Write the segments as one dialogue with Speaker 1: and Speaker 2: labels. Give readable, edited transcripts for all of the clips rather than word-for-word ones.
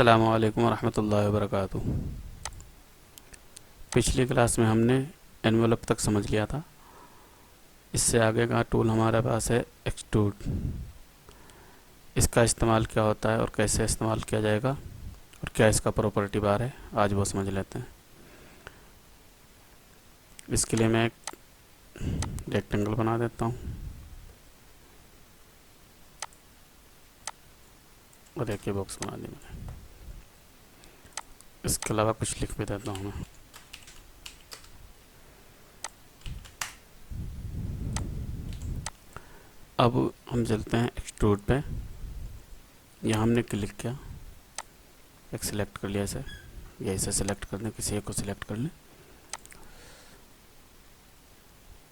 Speaker 1: अस्सलामु अलैकुम वरहमतुल्लाहि वबरकातुहू। पिछली क्लास में हमने एनवेलप तक समझ लिया था। इससे आगे का टूल हमारे पास है एक्सट्रूड। इसका इस्तेमाल क्या होता है और कैसे इस्तेमाल किया जाएगा और क्या इसका प्रॉपर्टी बार है, आज वो समझ लेते हैं। इसके लिए मैं एक रेक्टेंगल बना देता हूँ और एक बॉक्स बना दी मैंने। इसके अलावा कुछ लिख भी देता हूँ मैं। अब हम चलते हैं एक्सट्रूड पे। यहाँ हमने क्लिक किया, एक सिलेक्ट कर लिया इसे, या इसे सिलेक्ट कर दें, किसी एक को सिलेक्ट कर लें।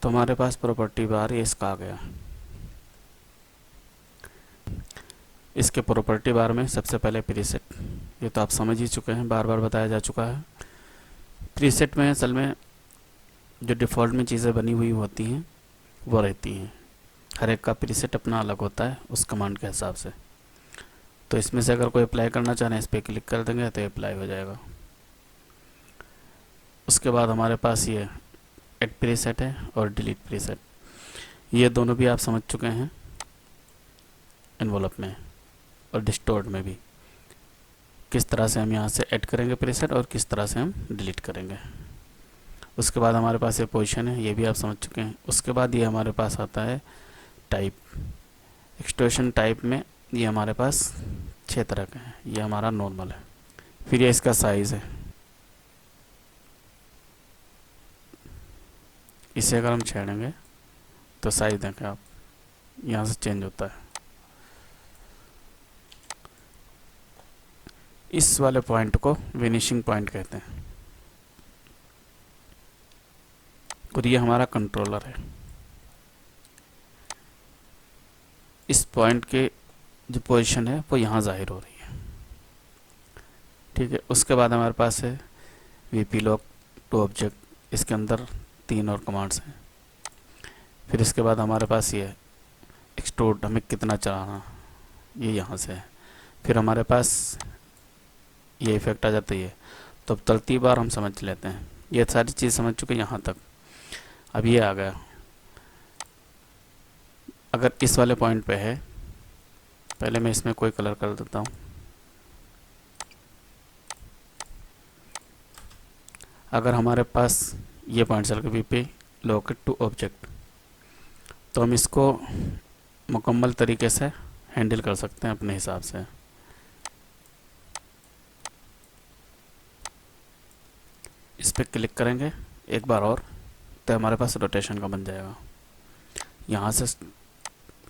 Speaker 1: तो हमारे पास प्रॉपर्टी बार ये इसका आ गया। इसके प्रॉपर्टी बार में सबसे पहले प्रीसेट, ये तो आप समझ ही चुके हैं, बार बार बताया जा चुका है। प्रीसेट में असल में जो डिफ़ॉल्ट में चीज़ें बनी हुई होती हैं वो रहती हैं। हर एक का प्रीसेट अपना अलग होता है उस कमांड के हिसाब से। तो इसमें से अगर कोई अप्लाई करना चाहें, इस पर क्लिक कर देंगे तो अप्लाई हो जाएगा। उसके बाद हमारे पास ये एड प्रीसेट है और डिलीट प्रीसेट। ये दोनों भी आप समझ चुके हैं एनवेलप में और डिस्टोर्ड में भी, किस तरह से हम यहाँ से ऐड करेंगे प्रीसेट और किस तरह से हम डिलीट करेंगे। उसके बाद हमारे पास ये पोजीशन है, ये भी आप समझ चुके हैं। उसके बाद ये हमारे पास आता है टाइप। एक्सटेंशन टाइप में ये हमारे पास 6 तरह के हैं। ये हमारा नॉर्मल है। फिर ये इसका साइज़ है, इसे अगर हम छेड़ेंगे तो साइज़ देखें आप, यहाँ से चेंज होता है। इस वाले पॉइंट को विनिशिंग पॉइंट कहते हैं और ये हमारा कंट्रोलर है। इस पॉइंट के जो पोजीशन है वो यहाँ ज़ाहिर हो रही है, ठीक है। उसके बाद हमारे पास है वीपी लॉक टू ऑब्जेक्ट। इसके अंदर 3 और कमांड्स हैं। फिर इसके बाद हमारे पास ये एक्सट्रूड, हमें कितना चलाना, ये यहाँ से है। फिर हमारे पास ये इफेक्ट आ जाता है। तो अब तरतीब बार हम समझ लेते हैं। ये सारी चीज़ समझ चुके यहाँ तक। अब ये आ गया, अगर इस वाले पॉइंट पे है, पहले मैं इसमें कोई कलर कर देता हूँ। अगर हमारे पास ये पॉइंट चल के वीपी लॉक टू ऑब्जेक्ट, तो हम इसको मुकम्मल तरीके से हैंडल कर सकते हैं अपने हिसाब से। इस पर क्लिक करेंगे एक बार और तो हमारे पास रोटेशन का बन जाएगा। यहाँ से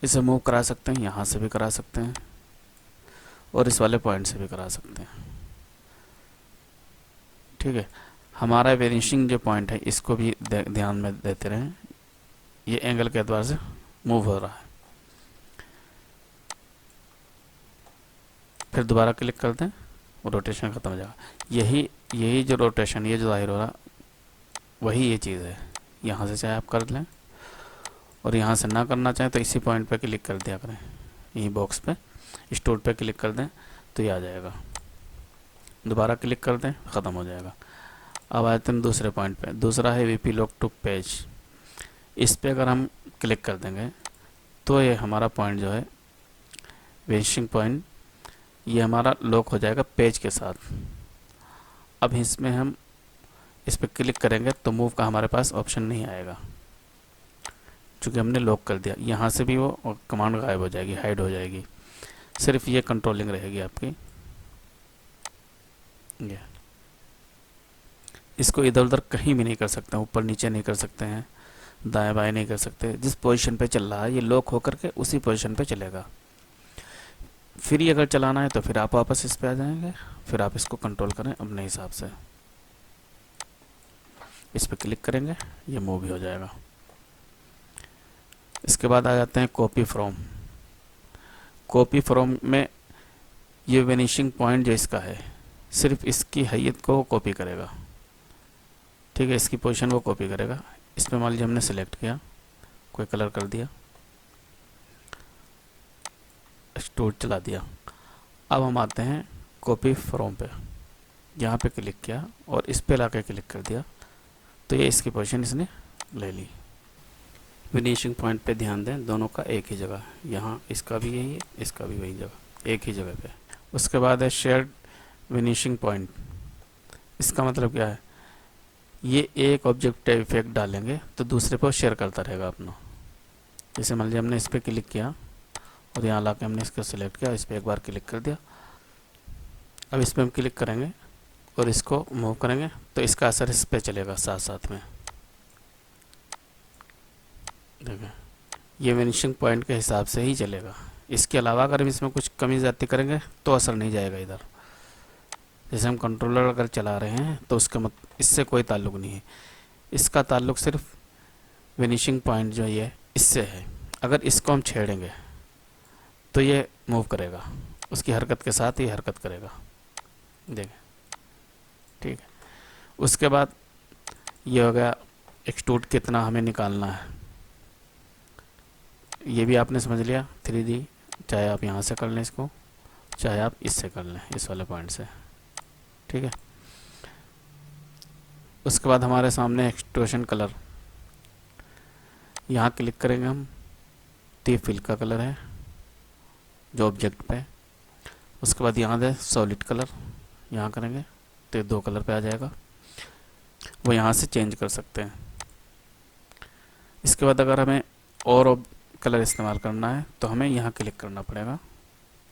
Speaker 1: इसे मूव करा सकते हैं, यहाँ से भी करा सकते हैं और इस वाले पॉइंट से भी करा सकते हैं, ठीक है। हमारा वेनिशिंग जो पॉइंट है इसको भी ध्यान में देते रहें। ये एंगल के द्वारा से मूव हो रहा है। फिर दोबारा क्लिक कर दें, रोटेशन ख़त्म हो जाएगा। यही जो रोटेशन, ये जो जाहिर हो रहा, वही ये चीज़ है। यहाँ से चाहे आप कर लें और यहाँ से ना करना चाहें तो इसी पॉइंट पे क्लिक कर दिया करें, यही बॉक्स पे स्टोर पे क्लिक कर दें तो ये आ जाएगा। दोबारा क्लिक कर दें, ख़त्म हो जाएगा। अब आते हैं दूसरे पॉइंट पे। दूसरा है वीपी लॉक टू पेज। इस पे अगर हम क्लिक कर देंगे तो ये हमारा पॉइंट जो है वेनिशिंग पॉइंट, ये हमारा लॉक हो जाएगा पेज के साथ। अब इसमें हम इस पर क्लिक करेंगे तो मूव का हमारे पास ऑप्शन नहीं आएगा, चूँकि हमने लॉक कर दिया। यहाँ से भी वो कमांड गायब हो जाएगी, हाइड हो जाएगी। सिर्फ ये कंट्रोलिंग रहेगी आपकी। ये इसको इधर उधर कहीं भी नहीं कर सकते, ऊपर नीचे नहीं कर सकते हैं, दाएं बाएं नहीं कर सकते। जिस पोजीशन पे चल रहा है ये लॉक होकर के उसी पोजीशन पे चलेगा। फिर ये अगर चलाना है तो फिर आप वापस इस पे आ जाएंगे, फिर आप इसको कंट्रोल करें अपने हिसाब से। इस पे क्लिक करेंगे, ये मूव भी हो जाएगा। इसके बाद आ जाते हैं कॉपी फ्रॉम। कॉपी फ्रॉम में ये वेनिशिंग पॉइंट जो इसका है, सिर्फ इसकी हैयत को कॉपी करेगा, ठीक है। इसकी पोजीशन वो कॉपी करेगा। इसमें मान लीजिए हमने सेलेक्ट किया, कोई कलर कर दिया, एक्सट्रूड चला दिया। अब हम आते हैं कॉपी फ्रॉम पे, यहाँ पे क्लिक किया और इस पे लाके क्लिक कर दिया तो ये इसकी पोजीशन इसने ले ली। फिनिशिंग पॉइंट पे ध्यान दें, दोनों का एक ही जगह, यहाँ इसका भी यही है, इसका भी वही जगह, एक ही जगह पे। उसके बाद है शेयर्ड फिनिशिंग पॉइंट। इसका मतलब क्या है, ये एक ऑब्जेक्ट इफेक्ट डालेंगे तो दूसरे पर शेयर करता रहेगा अपना। जैसे मान लीजिए हमने इस पर क्लिक किया और यहाँ ला के हमने इसको सिलेक्ट किया, इस पर एक बार क्लिक कर दिया। अब इस पर हम क्लिक करेंगे और इसको मूव करेंगे तो इसका असर इस पर चलेगा साथ साथ में। देखें, ये फिनिशिंग पॉइंट के हिसाब से ही चलेगा। इसके अलावा अगर हम इसमें कुछ कमी ज़्यादती करेंगे तो असर नहीं जाएगा इधर। जैसे हम कंट्रोलर अगर चला रहे हैं तो उसका इससे कोई ताल्लुक नहीं है, इसका ताल्लुक सिर्फ फिनिशिंग पॉइंट जो ये इससे है। अगर इसको हम छेड़ेंगे तो ये मूव करेगा, उसकी हरकत के साथ ये हरकत करेगा। देखें, ठीक है। उसके बाद ये हो गया एक्सट्रूड कितना हमें निकालना है, ये भी आपने समझ लिया 3D। चाहे आप यहाँ से कर लें इसको, चाहे आप इससे कर लें, इस वाले पॉइंट से, ठीक है। उसके बाद हमारे सामने एक्सट्रूशन कलर, यहाँ क्लिक करेंगे हम तो ये फिल का कलर है जो ऑब्जेक्ट पे। उसके बाद यहाँ दे सॉलिड कलर, यहाँ करेंगे तो ये 2 कलर पे आ जाएगा, वो यहाँ से चेंज कर सकते हैं। इसके बाद अगर हमें और कलर इस्तेमाल करना है तो हमें यहाँ क्लिक करना पड़ेगा,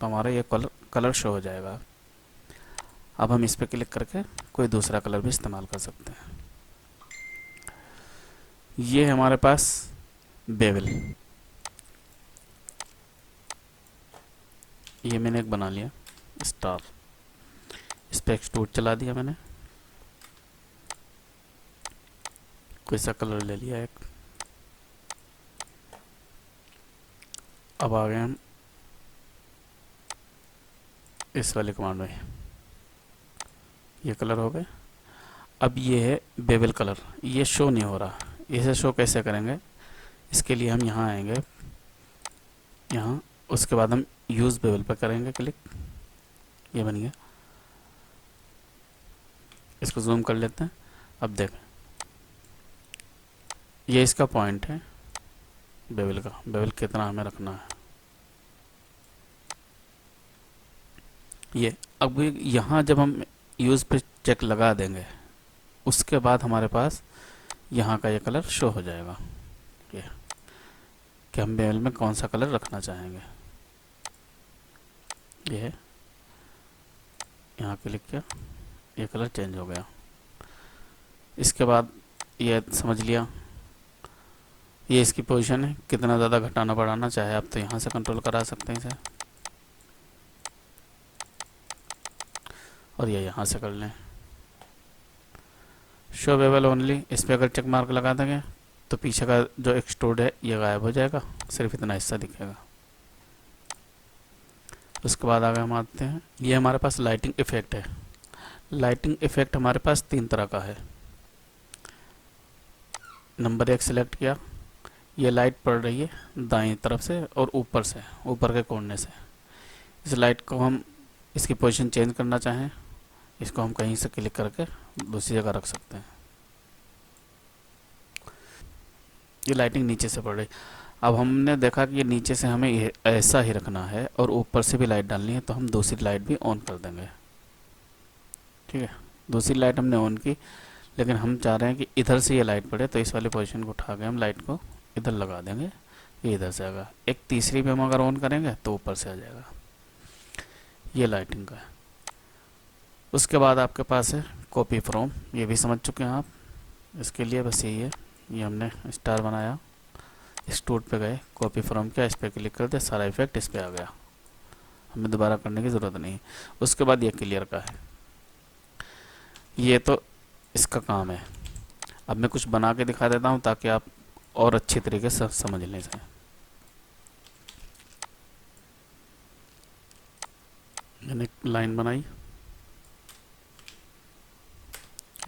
Speaker 1: तो हमारा ये कलर शो हो जाएगा। अब हम इस पर क्लिक करके कोई दूसरा कलर भी इस्तेमाल कर सकते हैं। ये है हमारे पास बेवल, ये मैंने एक बना लिया स्टार, इस पर एक्सट्रूड चला दिया मैंने, कोई सा कलर ले लिया एक। अब आ गए हम इस वाले कमांड में, ये कलर हो गए। अब ये है बेवल कलर, ये शो नहीं हो रहा, इसे शो कैसे करेंगे, इसके लिए हम यहाँ आएंगे, यहाँ उसके बाद हम यूज़ बेवल पर करेंगे क्लिक, ये बन गया। इसको जूम कर लेते हैं। अब देखें, ये इसका पॉइंट है बेवल का, बेवल कितना हमें रखना है ये। अब यहाँ जब हम यूज़ पे चेक लगा देंगे उसके बाद हमारे पास यहाँ का ये कलर शो हो जाएगा, ये कि हम बेवल में कौन सा कलर रखना चाहेंगे। ये है, यहाँ क्लिक किया, ये कलर चेंज हो गया। इसके बाद ये समझ लिया, ये इसकी पोजीशन है, कितना ज़्यादा घटाना बढ़ाना चाहे आप तो यहाँ से कंट्रोल करा सकते हैं इसे, और ये यहाँ से कर लें शो बेवल ओनली। इस पर अगर चेक मार्क लगा देंगे तो पीछे का जो एक्सट्रूड है ये गायब हो जाएगा, सिर्फ इतना हिस्सा दिखेगा। उसके बाद आगे हम आते हैं, ये हमारे पास लाइटिंग इफेक्ट है। लाइटिंग इफेक्ट हमारे पास 3 तरह का है। नंबर 1 सिलेक्ट किया, ये लाइट पड़ रही है दाएं तरफ से और ऊपर से, ऊपर के कोने से। इस लाइट को हम इसकी पोजीशन चेंज करना चाहें, इसको हम कहीं से क्लिक करके दूसरी जगह रख सकते हैं। ये लाइटिंग नीचे से पड़ रही, अब हमने देखा कि ये नीचे से हमें ऐसा ही रखना है और ऊपर से भी लाइट डालनी है, तो हम दूसरी लाइट भी ऑन कर देंगे, ठीक है। दूसरी लाइट हमने ऑन की, लेकिन हम चाह रहे हैं कि इधर से ये लाइट पड़े, तो इस वाली पोजीशन को उठा के हम लाइट को इधर लगा देंगे, ये इधर से आएगा। एक तीसरी भी हम अगर ऑन करेंगे तो ऊपर से आ जाएगा। ये लाइटिंग का है। उसके बाद आपके पास है कॉपी फ्रॉम, ये भी समझ चुके हैं आप। इसके लिए बस यही है, ये हमने स्टार बनाया, एक्सट्रूड पे गए, कॉपी फ्रॉम किया, इस पर क्लिक कर दिया, सारा इफेक्ट इस पर आ गया, हमें दोबारा करने की ज़रूरत नहीं। उसके बाद ये क्लियर का है, ये तो इसका काम है। अब मैं कुछ बना के दिखा देता हूँ ताकि आप और अच्छी तरीके से समझ लें इसे। मैंने एक लाइन बनाई,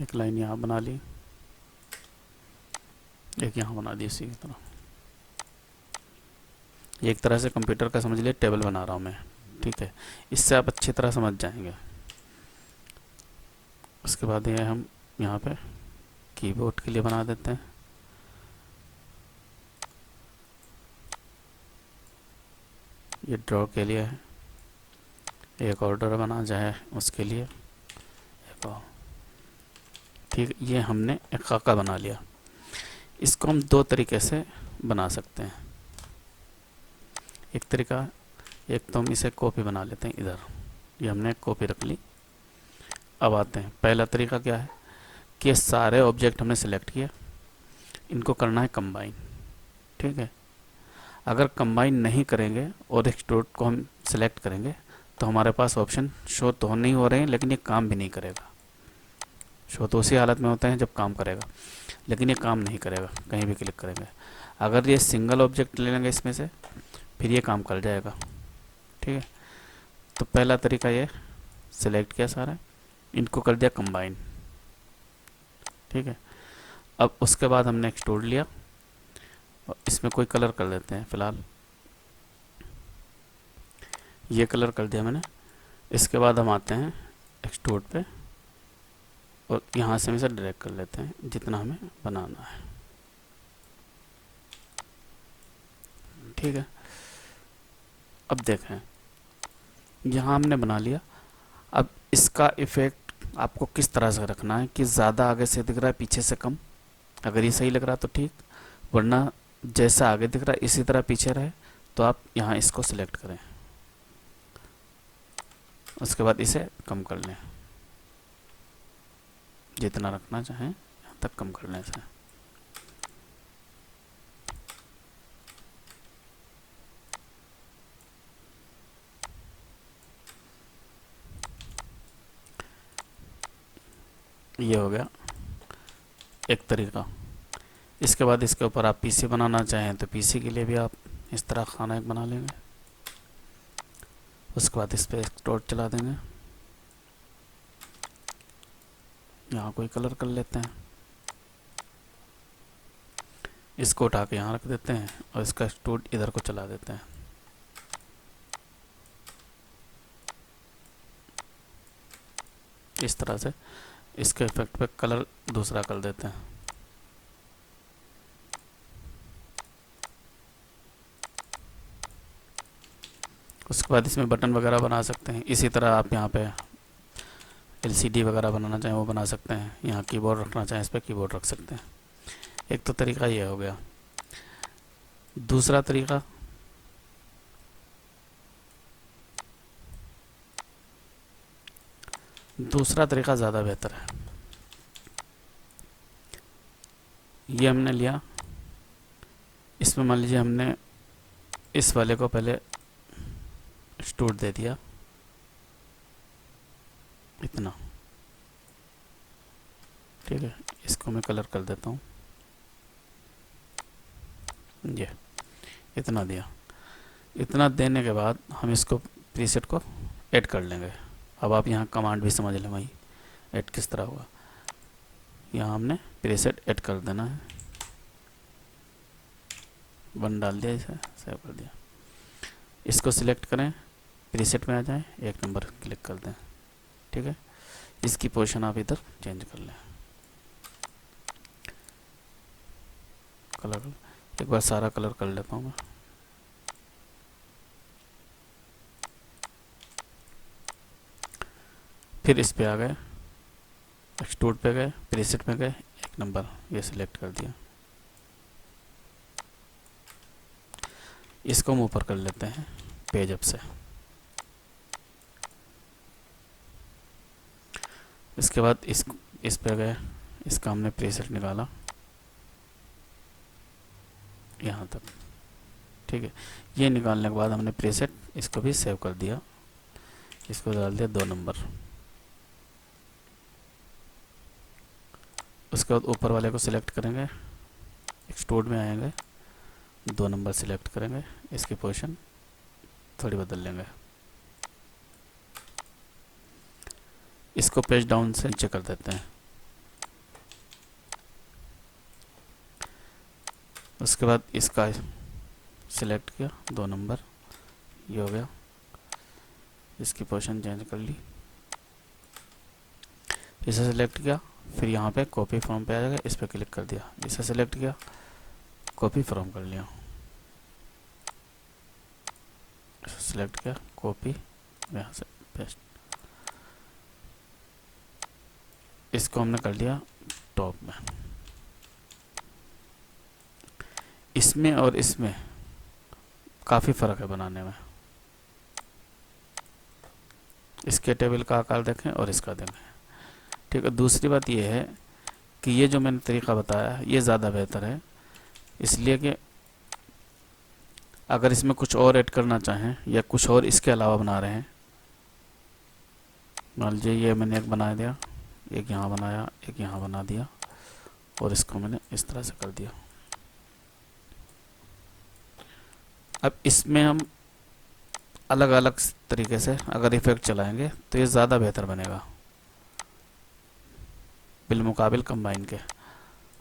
Speaker 1: एक लाइन यहाँ बना ली, एक यहाँ बना दी इसी की तरह। एक तरह से कंप्यूटर का समझ लिए टेबल बना रहा हूँ मैं, ठीक है। इससे आप अच्छी तरह समझ जाएंगे। उसके बाद ये हम यहाँ पे कीबोर्ड के लिए बना देते हैं। ये ड्रॉ के लिए है, एक ऑर्डर बना जाए उसके लिए एक और। ठीक, ये हमने एक खाका बना लिया। इसको हम दो तरीके से बना सकते हैं। एक तरीका, एक तो हम इसे कॉपी बना लेते हैं इधर, ये हमने कॉपी रख ली। अब आते हैं, पहला तरीका क्या है कि सारे ऑब्जेक्ट हमने सेलेक्ट किया, इनको करना है कंबाइन। ठीक है, अगर कंबाइन नहीं करेंगे और एक्सट्रूड को हम सेलेक्ट करेंगे तो हमारे पास ऑप्शन शो तो नहीं हो रहे हैं, लेकिन ये काम भी नहीं करेगा। शो तो उसी हालत में होता है जब काम करेगा, लेकिन ये काम नहीं करेगा कहीं भी क्लिक करेंगे। अगर ये सिंगल ऑब्जेक्ट ले लेंगे इसमें से, फिर ये काम कर जाएगा। ठीक है, तो पहला तरीका ये, सिलेक्ट किया सारा, इनको कर दिया कंबाइन। ठीक है, अब उसके बाद हमने एक्सट्रूड लिया और इसमें कोई कलर कर देते हैं फ़िलहाल, ये कलर कर दिया मैंने। इसके बाद हम आते हैं एक्सट्रूड पे और यहाँ से हम इसे ड्रैग कर लेते हैं जितना हमें बनाना है। ठीक है, अब देखें यहाँ हमने बना लिया। अब इसका इफ़ेक्ट आपको किस तरह से रखना है कि ज़्यादा आगे से दिख रहा है पीछे से कम। अगर ये सही लग रहा है तो ठीक, वरना जैसा आगे दिख रहा है इसी तरह पीछे रहे तो आप यहाँ इसको सिलेक्ट करें। उसके बाद इसे कम कर लें, जितना रखना चाहें यहाँ तक कम करने से। ये हो गया एक तरीका। इसके बाद इसके ऊपर आप पीसी बनाना चाहें तो पीसी के लिए भी आप इस तरह खाना एक बना लेंगे। उसके बाद इस पर एक्सट्रूड चला देंगे, यहाँ कोई कलर कर लेते हैं, इसको उठा के यहाँ रख देते हैं और इसका एक्सट्रूड इधर को चला देते हैं। इस तरह से इसके इफेक्ट पे कलर दूसरा कर देते हैं। उसके बाद इसमें बटन वगैरह बना सकते हैं। इसी तरह आप यहाँ पे एलसीडी वगैरह बनाना चाहें वो बना सकते हैं, यहाँ कीबोर्ड रखना चाहें इस पर कीबोर्ड रख सकते हैं। एक तो तरीका ये हो गया। दूसरा तरीका, ज़्यादा बेहतर है। ये हमने लिया, इसमें मान लीजिए हमने इस वाले को पहले एक्सट्रूड दे दिया इतना। ठीक है, इसको मैं कलर कर देता हूँ, ये इतना दिया। इतना देने के बाद हम इसको प्रीसेट को ऐड कर लेंगे। अब आप यहाँ कमांड भी समझ लें भाई ऐड किस तरह होगा। यहाँ हमने प्रीसेट ऐड कर देना है, 1 डाल दिया, इसे सेव कर दिया। इसको सिलेक्ट करें, प्रीसेट में आ जाएं, 1 नंबर क्लिक कर दें। ठीक है, इसकी पोजीशन आप इधर चेंज कर लें। कलर एक बार सारा कलर कर लेता हूँ मैं। फिर इस पे आ गए, एक्सट्रूड पे गए, प्रीसेट में गए, 1 नंबर ये सिलेक्ट कर दिया। इसको हम ऊपर कर लेते हैं पेज अप से। इसके बाद इस पे गए, इसका हमने प्रीसेट निकाला यहाँ तक। ठीक है, ये निकालने के बाद हमने प्रीसेट इसको भी सेव कर दिया, इसको डाल दिया 2 नंबर। उसके बाद ऊपर वाले को सिलेक्ट करेंगे, एक्सट्रूड में आएंगे, 2 नंबर सिलेक्ट करेंगे, इसकी पोजीशन थोड़ी बदल लेंगे। इसको पेज डाउन से नीचे कर देते हैं। उसके बाद इसका सिलेक्ट किया, 2 नंबर, ये हो गया। इसकी पोजीशन चेंज कर ली। इसे सेलेक्ट किया, फिर यहाँ पे कॉपी फ्रॉम पे आ जाएगा, इस पर क्लिक कर दिया, इसे सेलेक्ट किया, कॉपी फ्रॉम कर लिया, इसे सेलेक्ट किया, कॉपी, यहाँ से पेस्ट। इसको हमने कर लिया टॉप में। इसमें और इसमें काफ़ी फ़र्क है बनाने में। इसके टेबल का आकार देखें और इसका देखें, ठीक है। दूसरी बात ये है कि ये जो मैंने तरीका बताया ये ज़्यादा बेहतर है, इसलिए कि अगर इसमें कुछ और ऐड करना चाहें या कुछ और इसके अलावा बना रहे हैं, मान लीजिए ये मैंने एक बना दिया, एक यहाँ बनाया, एक यहाँ बना दिया, और इसको मैंने इस तरह से कर दिया। अब इसमें हम अलग अलग तरीके से अगर इफेक्ट चलाएंगे तो ये ज़्यादा बेहतर बनेगा बिलमुकाबिल कंबाइन के।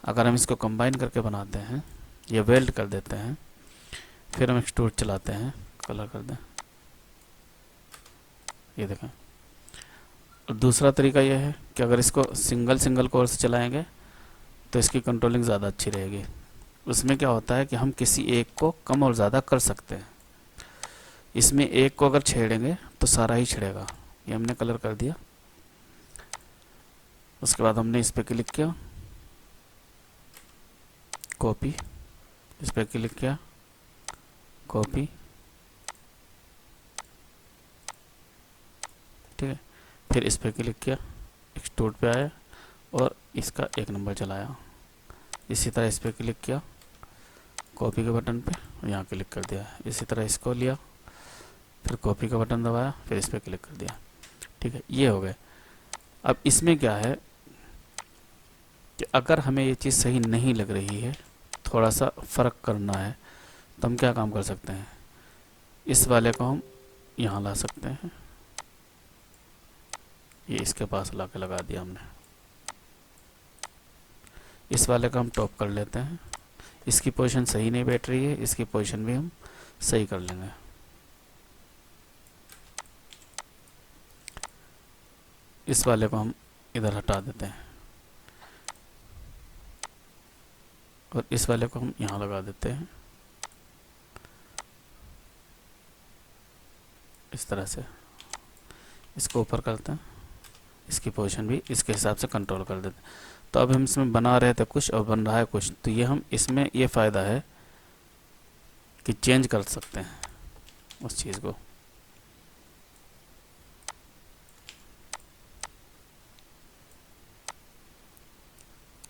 Speaker 1: अगर हम इसको कंबाइन करके बनाते हैं, ये वेल्ड कर देते हैं, फिर हम एक्सट्रूड चलाते हैं, कलर कर दें, ये देखें। और दूसरा तरीका यह है कि अगर इसको सिंगल सिंगल कोर से चलाएंगे तो इसकी कंट्रोलिंग ज़्यादा अच्छी रहेगी। उसमें क्या होता है कि हम किसी एक को कम और ज़्यादा कर सकते हैं। इसमें एक को अगर छेड़ेंगे तो सारा ही छेड़ेगा। ये हमने कलर कर दिया, उसके बाद हमने इस पर क्लिक किया, कॉपी, इस पर क्लिक किया, कॉपी, ठीक है। फिर इस पर क्लिक किया, एक्सट्रूड पे आया और इसका 1 नंबर चलाया। इसी तरह इस पर क्लिक किया, कॉपी के बटन पे, और यहाँ क्लिक कर दिया। इसी तरह इसको लिया, फिर कॉपी का बटन दबाया, फिर इस पर क्लिक कर दिया, ठीक है। ये हो गए। अब इसमें क्या है कि अगर हमें ये चीज़ सही नहीं लग रही है, थोड़ा सा फ़र्क करना है, तो हम क्या काम कर सकते हैं, इस वाले को हम यहाँ ला सकते हैं, ये इसके पास ला के लगा दिया हमने। इस वाले को हम टॉप कर लेते हैं, इसकी पोजीशन सही नहीं बैठ रही है, इसकी पोजीशन भी हम सही कर लेंगे। इस वाले को हम इधर हटा देते हैं और इस वाले को हम यहाँ लगा देते हैं, इस तरह से। इसको ऊपर करते हैं, इसकी पोजीशन भी इसके हिसाब से कंट्रोल कर देते हैं। तो अब हम इसमें बना रहे थे कुछ और बन रहा है कुछ, तो ये हम इसमें ये फ़ायदा है कि चेंज कर सकते हैं उस चीज़ को।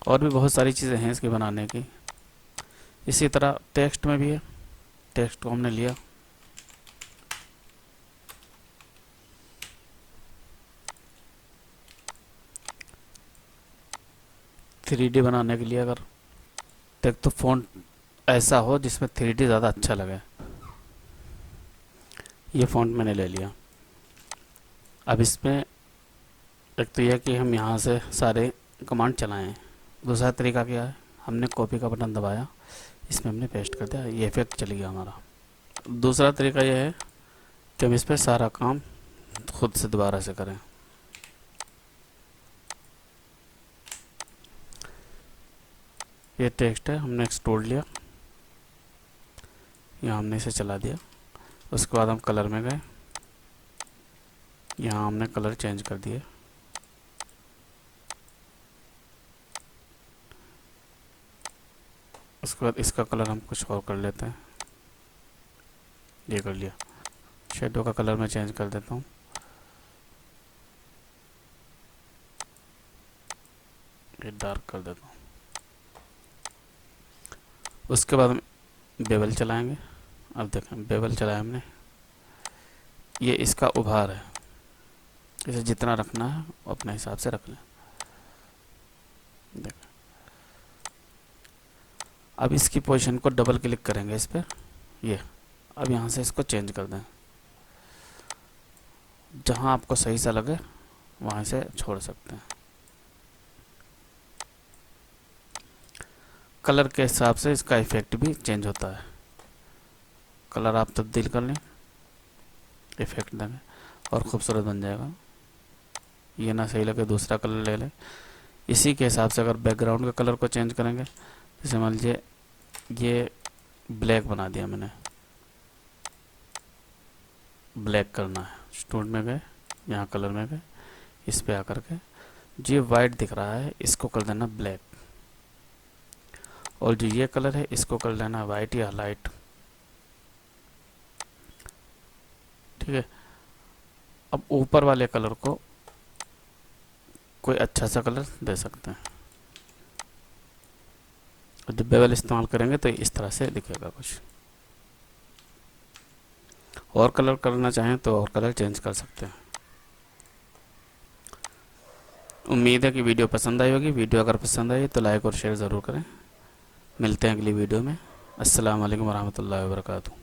Speaker 1: और भी बहुत सारी चीज़ें हैं इसके बनाने की। इसी तरह टेक्स्ट में भी है, टेक्स्ट को हमने लिया, थ्री डी बनाने के लिए अगर टेक तो फ़ॉन्ट ऐसा हो जिसमें 3D ज़्यादा अच्छा लगे। ये फ़ॉन्ट मैंने ले लिया। अब इसमें एक तो यह कि हम यहाँ से सारे कमांड चलाएं। दूसरा तरीका क्या है, हमने कॉपी का बटन दबाया, इसमें हमने पेस्ट कर दिया, ये इफेक्ट चल गया हमारा। दूसरा तरीका यह है कि हम इस पर सारा काम खुद से दोबारा से करें। ये टेक्स्ट है, हमने एक्सट्रूड लिया, यहाँ हमने इसे चला दिया। उसके बाद हम कलर में गए, यहाँ हमने कलर चेंज कर दिए। उसके बाद इसका कलर हम कुछ और कर लेते हैं, ये कर लिया। शेडो का कलर मैं चेंज कर देता हूँ, ये डार्क कर देता हूँ। उसके बाद हम बेवल चलाएंगे। अब देखें बेवल चलाया हमने, ये इसका उभार है, इसे जितना रखना है अपने हिसाब से रख लें। देखें अब इसकी पोजीशन को डबल क्लिक करेंगे इस पर, ये अब यहाँ से इसको चेंज कर दें, जहाँ आपको सही सा लगे वहाँ से छोड़ सकते हैं। कलर के हिसाब से इसका इफेक्ट भी चेंज होता है। कलर आप तब्दील कर लें, इफेक्ट देंगे और खूबसूरत बन जाएगा। ये ना सही लगे दूसरा कलर ले लें। इसी के हिसाब से अगर बैकग्राउंड के कलर को चेंज करेंगे, जैसे मान लीजिए ये ब्लैक बना दिया मैंने, ब्लैक करना है, स्टूडेंट में गए, यहाँ कलर में गए, इस पे आकर के जो ये वाइट दिख रहा है इसको कर देना ब्लैक, और जो ये कलर है इसको कर लेना वाइट या लाइट। ठीक है, अब ऊपर वाले कलर को कोई अच्छा सा कलर दे सकते हैं। जब बेवल इस्तेमाल करेंगे तो इस तरह से दिखेगा कुछ। और कलर करना चाहें तो और कलर चेंज कर सकते हैं। उम्मीद है कि वीडियो पसंद आई होगी। वीडियो अगर पसंद आई तो लाइक और शेयर ज़रूर करें। मिलते हैं अगली वीडियो में। अस्सलाम वालेकुम वरहमतुल्लाहि वबरकातुहू।